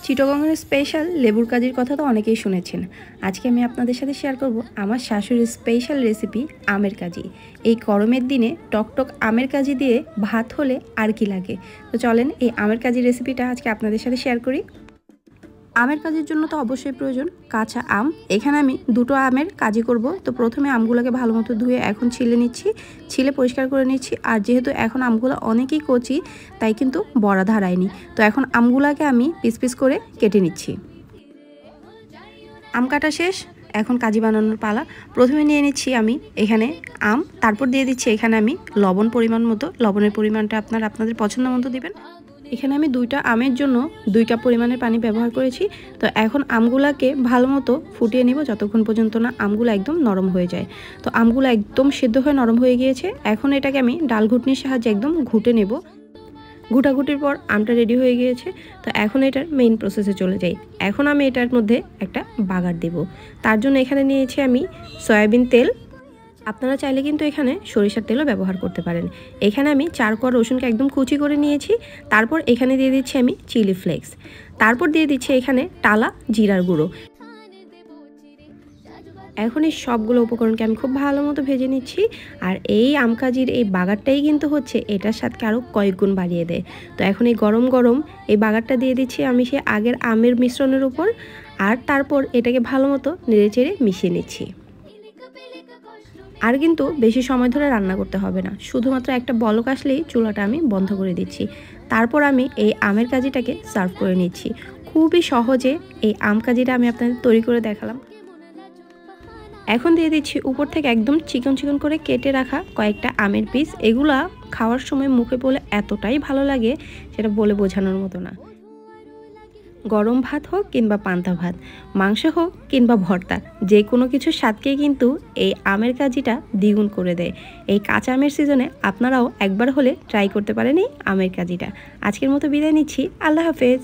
চিটাগংয়ের special লেবুর কাজির কথা তো অনেকেই শুনেছেন। আজকে আমি আপনাদের সাথে শেয়ার করব আমার শাশুড়ির স্পেশাল রেসিপি আমের কাজি। এই গরমের দিনে টকটক আমের কাজি দিয়ে ভাত হলে আর কি লাগে। তো চলেন এই আমের কাজি রেসিপিটা আজকে আপনাদের সাথে শেয়ার করি। আমের কাজির জন্য তো অবশ্যই প্রয়োজন কাঁচা আম। এখানে আমি দুটো আমের কাজি করব। তো প্রথমে আমগুলোকে ভালো মতো ধুয়ে এখন ছিলে নিচ্ছি, ছিলে পরিষ্কার করে নিচ্ছি। আর যেহেতু এখন আমগুলো অনেকই কচি, তাই কিন্তু বড়া ধারায়নি। তো এখন আমগুলোকে আমি পিস পিস করে কেটে নিচ্ছি। আম কাটা শেষ, এখন কাজি বানানোর পালা। প্রথমে নিয়ে নিচ্ছি আমি এখানে আম, তারপর দিয়ে দিচ্ছি এখানে আমি লবণ পরিমাণ মতো। লবণের পরিমাণটা আপনাদের পছন্দ মতো দিবেন। এখানে আমি দুইটা আমের জন্য 2 কাপ পরিমাণের পানি ব্যবহার করেছি। তো এখন আমগুলাকে ভালো মতো ফুটিয়ে নিব যতক্ষণ পর্যন্ত না আমগুলো একদম নরম হয়ে যায়। তো আমগুলো একদম সিদ্ধ হয়ে নরম হয়ে গিয়েছে। এখন এটাকে আমি ডাল ঘুটনির সাহায্যে একদম ঘুটে নেব। ঘুটাঘুটির পর আমটা রেডি হয়ে গিয়েছে। তো এখন এটার মেইন প্রসেসে চলে যাই। এখন আমি এটার মধ্যে একটা বাগার দেব। তার জন্য এখানে নিয়েছি আমি সয়াবিন তেল। আপনারা চাইলে কিন্তু এখানে সরিষার তেলও ব্যবহার করতে পারেন। এখানে আমি 4 কোয়া রসুনকে একদম কুচি করে নিয়েছি। তারপর এখানে দিয়ে দিচ্ছি আমি চিলি ফ্লেক্স। তারপর দিয়ে দিচ্ছি এখানে টালা জিরার গুঁড়ো। এখন এই সবগুলো উপকরণকে আমি খুব ভালো মতো ভেজে নিচ্ছি। আর এই আম কাজির এই বাগারটাই কিন্তু হচ্ছে এটার সাথে আরও কয়েক গুণ বাড়িয়ে দেয়। তো এখন এই গরম গরম এই বাগারটা দিয়ে দিচ্ছি আমি সে আগের আমের মিশ্রণের উপর। আর তারপর এটাকে ভালো মতো নেড়েচেড়ে মিশিয়ে নিচ্ছি। আর কিন্তু বেশি সময় ধরে রান্না করতে হবে না, শুধুমাত্র একটা বলক আসলেই চুলাটা আমি বন্ধ করে দিচ্ছি। তারপর আমি এই আমের কাজিটাকে সার্ভ করে নিচ্ছি। খুবই সহজে এই আম কাজিটা আমি আপনাদের তৈরি করে দেখালাম। এখন দিয়ে দিচ্ছি উপর থেকে একদম চিকন চিকন করে কেটে রাখা কয়েকটা আমের পিস। এগুলা খাওয়ার সময় মুখে পড়লে এতটাই ভালো লাগে সেটা বলে বোঝানোর মতো না। গরম ভাত হোক কিংবা পান্তা ভাত, মাংস হোক কিংবা ভর্তা, যে কোনো কিছুর স্বাদকেই কিন্তু এই আমের কাজিটা দ্বিগুণ করে দেয়। এই কাঁচা আমের সিজনে আপনারাও একবার হলে ট্রাই করতে পারেন এই আমের কাজিটা। আজকের মতো বিদায় নিচ্ছি, আল্লাহ হাফেজ।